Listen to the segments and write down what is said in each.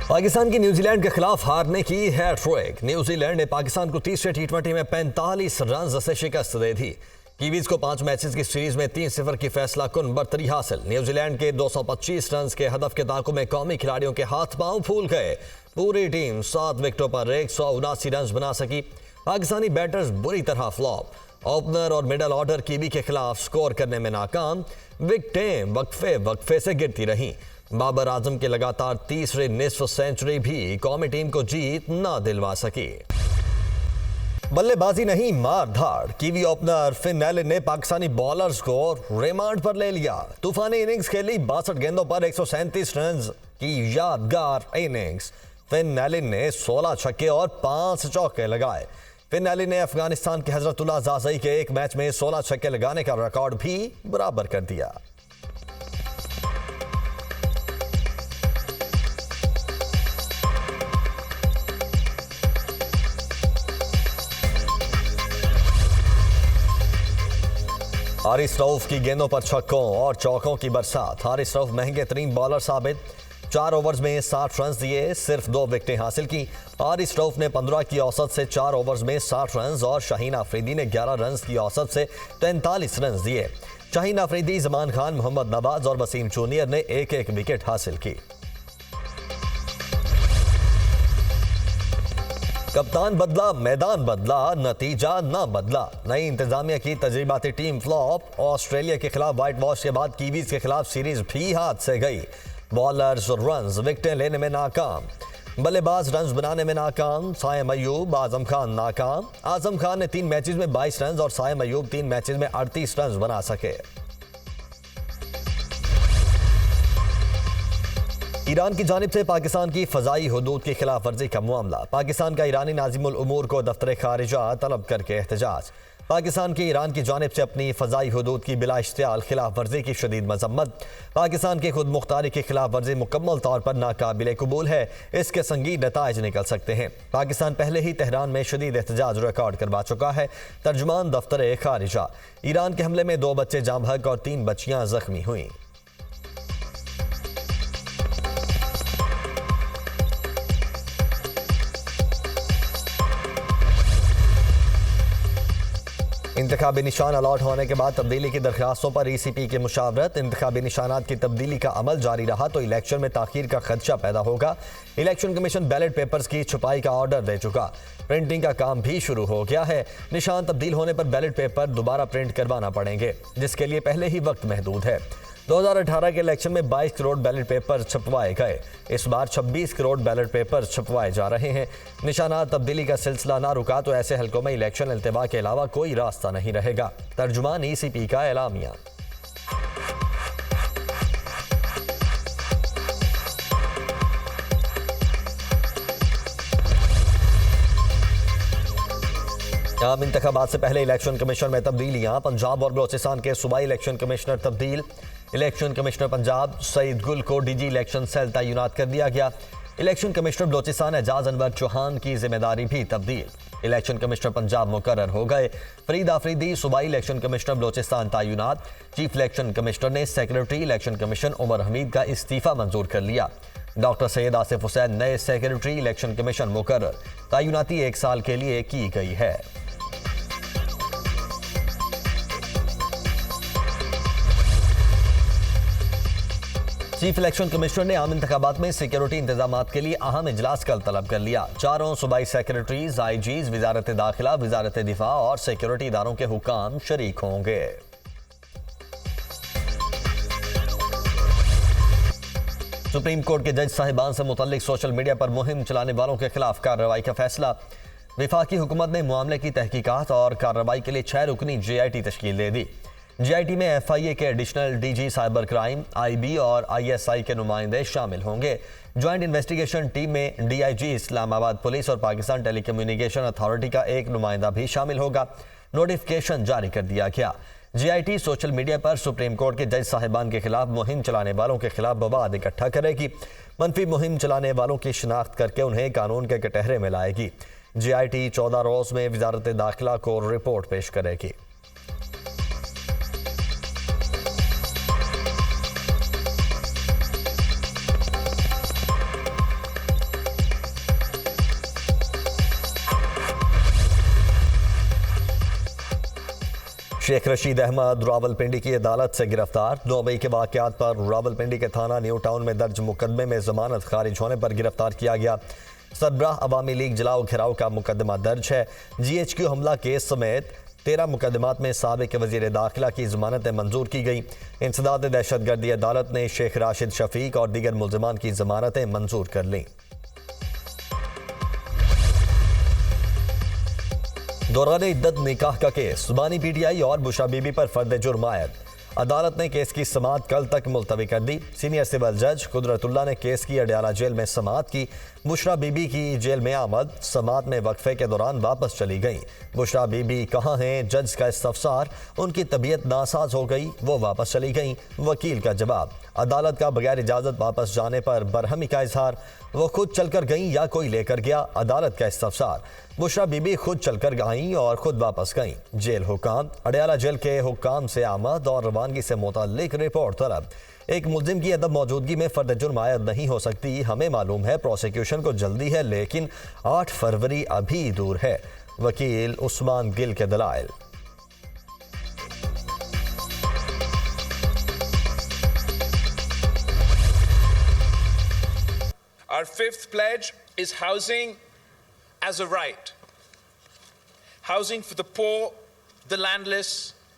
पाकिस्तान की न्यूजीलैंड के खिलाफ हारने की हैट्रिक। न्यूजीलैंड ने पाकिस्तान को तीसरे टी20 में 45 रन से शिकस्त दे दी। कीवीज को 5 मैचेस की सीरीज में 3-0 की फैसला कुन बरतरी हासिल। न्यूजीलैंड के 225 रन के हदफ के ताक़ुब में कौमी खिलाड़ियों के हाथ पांव फूल गए। पूरी टीम 7 विकेटों पर 179 रन बना सकी। पाकिस्तानी बैटर्स बुरी तरह फ्लॉप। ओपनर और मिडल ऑर्डर कीवी के खिलाफ स्कोर करने में नाकाम। विकेटें वक्फे से गिरती रहीं। बाबर आजम के लगातार तीसरे निस्फ सेंचुरी भी कौमी टीम को जीत न दिलवा सकी। बल्लेबाजी नहीं मार धाड़। कीवी ओपनर फिन एलन ने पाकिस्तानी बॉलर्स को रिमांड पर ले लिया। तूफानी इनिंग्स खेली। 62 गेंदों पर 137 रन की यादगार इनिंग्स। फिन एलन ने 16 छक्के और 5 चौके लगाए। फिन एलन ने अफगानिस्तान के हजरतुल्लाह जाज़ई के एक मैच में 16 छक्के लगाने का रिकॉर्ड भी बराबर कर दिया। हारिस रऊफ की गेंदों पर छक्कों और चौकों की बरसात। हारिस रऊफ महंगे तरीन बॉलर साबित। 4 ओवर्स में 60 रन दिए, सिर्फ 2 विकेटें हासिल की। हारिस रऊफ ने 15 की औसत से 4 ओवर्स में 60 रन और शाहीन अफरीदी ने 11 रन की औसत से 43 रन दिए। शाहीन अफरीदी, जमान खान, मोहम्मद नवाज और वसीम जूनियर ने एक एक विकेट हासिल की। कप्तान बदला, मैदान बदला, नतीजा न बदला। नई इंतजामिया की तजर्बाती टीम फ्लॉप। ऑस्ट्रेलिया के खिलाफ व्हाइट वॉश के बाद कीवीज के खिलाफ सीरीज भी हाथ से गई। बॉलर्स रन्स विकेटें लेने में नाकाम। बल्लेबाज रन्स बनाने में नाकाम। साइम अयूब, आजम खान नाकाम। आजम खान ने 3 मैचेस में 22 रन और साइम अयूब 3 मैचेस में 38 रन बना सके। ईरान की जानिब से पाकिस्तान की फ़ज़ाई हुदूद की खिलाफ वर्जी का मामला। पाकिस्तान का ईरानी नाज़िमुल उमूर को दफ्तर खारिजा तलब करके एहतजाज। पाकिस्तान की ईरान की जानिब से अपनी फ़ज़ाई हुदूद की बिला इश्तियाल खिलाफ वर्जी की शदीद मज़म्मत। पाकिस्तान की खुद मुख्तारी की खिलाफ वर्जी मुकम्मल तौर पर नाकाबिल कबूल है। इसके संगीन नताइज निकल सकते हैं। पाकिस्तान पहले ही तेहरान में शदीद एहतजाज रिकॉर्ड करवा चुका है। तर्जुमान दफ्तर खारिजा। ईरान के हमले में 2 बच्चे जाम बहक और 3 बच्चियाँ जख्मी हुई। इंतखाबी निशान अलॉट होने के बाद तब्दीली की दरख्वास्तों पर ECP की मुशावरत। इंतखाबी निशानात की तब्दीली का अमल जारी रहा तो इलेक्शन में ताखीर का खदशा पैदा होगा। इलेक्शन कमीशन बैलेट पेपर्स की छपाई का ऑर्डर दे चुका। प्रिंटिंग का काम भी शुरू हो गया है। निशान तब्दील होने पर बैलेट पेपर दोबारा प्रिंट करवाना पड़ेंगे, जिसके लिए पहले ही वक्त महदूद है। 2018 के इलेक्शन में 22 करोड़ बैलेट पेपर छपवाए गए। इस बार 26 करोड़ बैलेट पेपर छपवाए जा रहे हैं। निशानात तब्दीली का सिलसिला ना रुका तो ऐसे हलकों में इलेक्शन इल्तिवा के अलावा कोई रास्ता नहीं रहेगा। तर्जुमान ECP का एलामिया। आम इंतखाबात से पहले इलेक्शन कमीशन में तब्दीलियां। पंजाब और बलोचिस्तान के सूबाई इलेक्शन कमिश्नर तब्दील। इलेक्शन कमिश्नर पंजाब सईद गुल को DG इलेक्शन सेल तैनात कर दिया गया। इलेक्शन कमिश्नर बलोचिस्तान एजाज अनवर चौहान की जिम्मेदारी भी तब्दील। इलेक्शन कमिश्नर पंजाब मुकर्रर हो गए। फरीद आफरीदी सूबाई इलेक्शन कमिश्नर बलोचिस्तान तैनात। चीफ इलेक्शन कमिश्नर ने secretary election commission Umar Hamid का इस्तीफा मंजूर कर लिया। डॉक्टर सैयद आसिफ हुसैन नए सेक्रेटरी इलेक्शन कमीशन मुकर्रर। तैनाती 1 साल के लिए की गई है। चीफ इलेक्शन कमिश्नर ने आम इंतखाबात में सिक्योरिटी इंतजामात के लिए अहम इजलास कल तलब कर लिया। 4 सूबाई सेक्रेटरीज, IGs, वजारत दाखिला, वजारत दिफा और सिक्योरिटी इदारों के हुकाम शरीक होंगे। सुप्रीम कोर्ट के जज साहिबान से मुतल्लिक सोशल मीडिया पर मुहिम चलाने वालों के खिलाफ कार्रवाई का फैसला। विफाकी हुकूमत ने मामले की तहकीकात और कार्रवाई के लिए 6 रुकनी JIT तश्कील दे दी। JIT में FIA के additional DG cyber crime, IB और ISI के नुमाइंदे शामिल होंगे। ज्वाइंट इन्वेस्टिगेशन टीम में DIG इस्लामाबाद पुलिस और पाकिस्तान टेलीकम्युनिकेशन अथॉरिटी का एक नुमाइंदा भी शामिल होगा। नोटिफिकेशन जारी कर दिया गया। JIT सोशल मीडिया पर सुप्रीम कोर्ट के जज साहिबान के खिलाफ मुहिम चलाने वालों के खिलाफ मवाद इकट्ठा करेगी। मनफी मुहिम चलाने वालों की शिनाख्त करके उन्हें कानून के कटहरे में लाएगी। JIT 14 रोज में वजारत दाखिला को रिपोर्ट पेश करेगी। शेख रशीद अहमद रावलपिंडी की अदालत से गिरफ्तार। 9 मई के वाकयात पर रावलपिंडी के थाना न्यू टाउन में दर्ज मुकदमे में जमानत खारिज होने पर गिरफ्तार किया गया। सरबराह अवामी लीग जलाओ घिराव का मुकदमा दर्ज है। GHQ हमला केस समेत 13 मुकदमात में साबिक वजीर दाखिला की जमानतें मंजूर की गई। इंसदाद दहशतगर्दी अदालत ने शेख राशिद शफीक और दीगर मुलजमान की जमानतें मंजूर कर लीं। दौरान इद्दत निकाह का केस, बानी PTI और बुशरा बीबी पर फर्द जुर्म आयद। अदालत ने केस की समाअत कल तक मुलतवी कर दी। सीनियर सिविल जज कुदरतुल्लाह ने केस की अडयाला जेल में समाअत की। बुशरा बीबी की जेल में आमद समाअत में वक्फे के दौरान वापस चली गई। बुशरा बीबी कहाँ हैं? जज का इस्तफसार। उनकी तबीयत नासाज हो गई, वो वापस चली गई। वकील का जवाब, अदालत का बगैर इजाज़त वापस जाने पर बरहमी का इजहार। वो खुद चलकर गईं या कोई लेकर गया? अदालत का इस्तफसार। बुशरा बीबी खुद चलकर गईं और खुद वापस गईं। जेल हुकाम, अडयाला जेल के हुकाम से आमद और रवानगी से मुताल्लिक रिपोर्ट तलब। एक मुल्जिम की अदम मौजूदगी में फर्द जुर्म आयद नहीं हो सकती। हमें मालूम है प्रोसिक्यूशन को जल्दी है, लेकिन 8 फरवरी अभी दूर है। वकील उस्मान गिल के दलाइल। Our fifth pledge is housing as a right. Housing for the poor, the landless,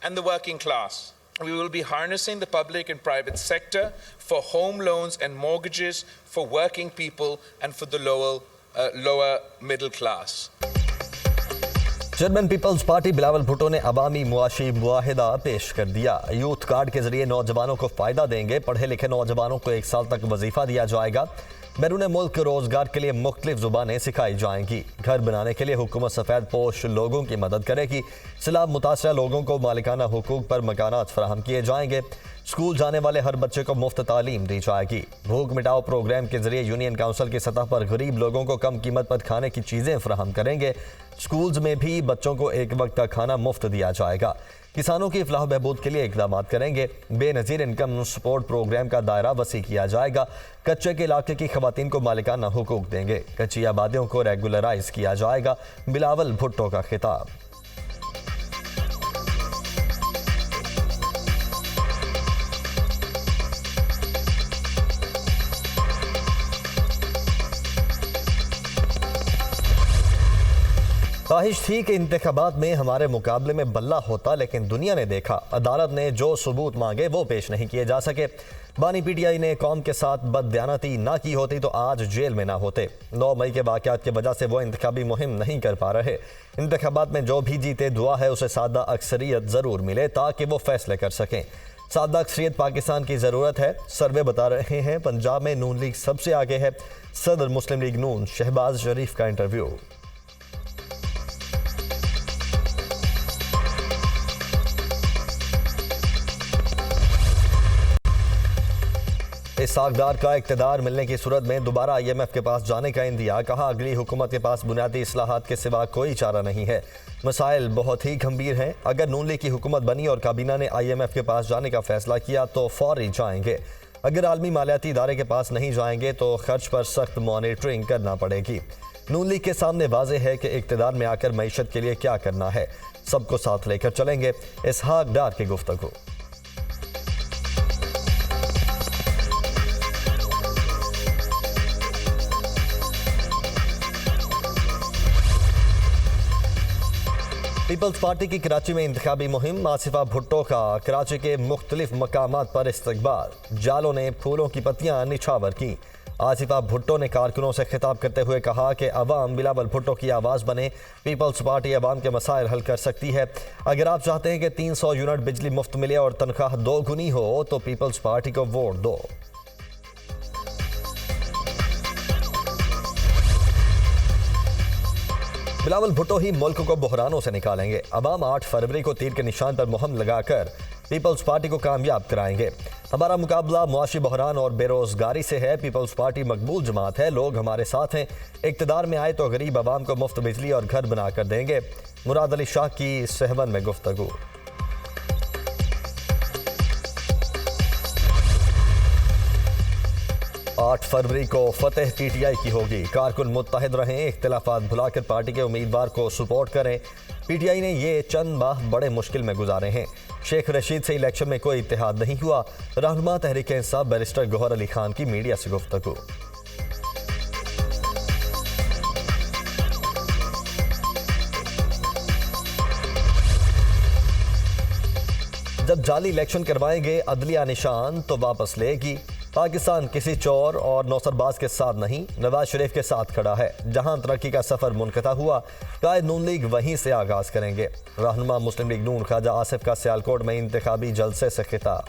and the working class. We will be harnessing the public and private sector for home loans and mortgages for working people and for the lower middle class. Chairman people's party Bilawal Bhutto ने अवामी मुआशी मुआहिदा पेश कर दिया। Youth card के जरिए नौजवानों को फायदा देंगे। पढ़े लिखे नौजवानों को 1 साल तक वजीफा दिया जाएगा। बैरून मुल्क रोजगार के लिए मुख्तलिफ जुबानें सिखाई जाएंगी। घर बनाने के लिए हुकूमत सफ़ेद पोश लोगों की मदद करेगी। सैलाब मुतासरा लोगों को मालिकाना हुकूक पर मकानात फराहम किए जाएंगे। स्कूल जाने वाले हर बच्चे को मुफ्त तालीम दी जाएगी। भूख मिटाओ प्रोग्राम के जरिए यूनियन काउंसिल की सतह पर गरीब लोगों को कम कीमत पर खाने की चीज़ें फराहम करेंगे। स्कूल्स में भी बच्चों को एक वक्त का खाना मुफ्त दिया जाएगा। किसानों की फलाह बहबूद के लिए इकदाम करेंगे। बेनज़ीर इनकम सपोर्ट प्रोग्राम का दायरा वसी किया जाएगा। कच्चे के इलाके की खवातीन को मालिकाना हुकूक देंगे। कच्ची आबादियों को रेगुलराइज किया जाएगा। बिलावल भुट्टो का खिताब। ख्वाहिश थी कि इंतखाबात में हमारे मुकाबले में बल्ला होता, लेकिन दुनिया ने देखा अदालत ने जो सबूत मांगे वो पेश नहीं किए जा सके। बानी PTI ने कौम के साथ बददियानती ना की होती तो आज जेल में ना होते। 9 मई के वाकयात की वजह से वो इंतखाबी मुहिम नहीं कर पा रहे। इंतखाबात में जो भी जीते दुआ है उसे सादा अक्सरियत ज़रूर मिले ताकि वो फैसले कर सकें। सादा अक्सरियत पाकिस्तान की ज़रूरत है। सर्वे बता रहे हैं पंजाब में नून लीग सबसे आगे है। सदर मुस्लिम लीग नून शहबाज शरीफ का इंटरव्यू। इस्हाक़ का इक़्तिदार मिलने की सूरत में दोबारा IMF के पास जाने का इंदिया। कहा अगली हुकूमत के पास बुनियादी इस्लाहात के सिवा कोई चारा नहीं है। मसाइल बहुत ही गंभीर हैं। अगर नून लीग की हुकूमत बनी और काबीना ने IMF के पास जाने का फैसला किया तो फौरी जाएंगे। अगर आलमी मालियाती इदारे के पास नहीं जाएंगे तो खर्च पर सख्त मॉनिटरिंग करना पड़ेगी। नून लीग के सामने वाज़ेह है कि इक़्तिदार में आकर मईशत के लिए क्या करना है। सबको साथ लेकर चलेंगे। इसहाक़ की गुफ्तगू। पीपल्स पार्टी की कराची में इंतखाबी मुहिम। आसिफा भुट्टो का कराची के मुख्तलिफ मकामात पर इस्तकबाल। जालों ने फूलों की पत्तियां निछावर की। आसिफा भुट्टो ने कारकुनों से खिताब करते हुए कहा कि अवाम बिलावल भुट्टो की आवाज़ बने। पीपल्स पार्टी अवाम के मसाइल हल कर सकती है। अगर आप चाहते हैं कि 300 यूनिट बिजली मुफ्त मिले और तनख्वाह 2 गुनी हो तो पीपल्स पार्टी को वोट दो। बिलावल भुट्टो ही मुल्क को बहरानों से निकालेंगे। अवाम 8 फरवरी को तीर के निशान पर मुहम लगाकर पीपल्स पार्टी को कामयाब कराएंगे। हमारा मुकाबला मुआशी बहरान और बेरोजगारी से है। पीपल्स पार्टी मकबूल जमात है। लोग हमारे साथ हैं। इक़्तिदार में आए तो गरीब अवाम को मुफ्त बिजली और घर बना कर देंगे। मुराद अली शाह की सहवन में गुफ्तगू। 8 फरवरी को फतेह पीटीआई की होगी। कारकुन मुत्तहिद रहें, इख्तिलाफात भुलाकर पार्टी के उम्मीदवार को सपोर्ट करें। पीटीआई ने ये चंद माह बड़े मुश्किल में गुजारे हैं। शेख रशीद से इलेक्शन में कोई इत्तेहाद नहीं हुआ। रहनुमा तहरीक इंसाफ बैरिस्टर गौहर अली खान की मीडिया से गुफ्तगू। जब जाली इलेक्शन करवाएंगे अदलिया निशान तो वापस लेगी। पाकिस्तान किसी चोर और नौसरबाज के साथ नहीं, नवाज शरीफ के साथ खड़ा है। जहां तरक्की का सफर मुनक़ता हुआ, कायद नून लीग वहीं से आगाज करेंगे। रहनुमा मुस्लिम लीग नून ख्वाजा आसिफ का सियालकोट में इंतखाबी जलसे से खिताब।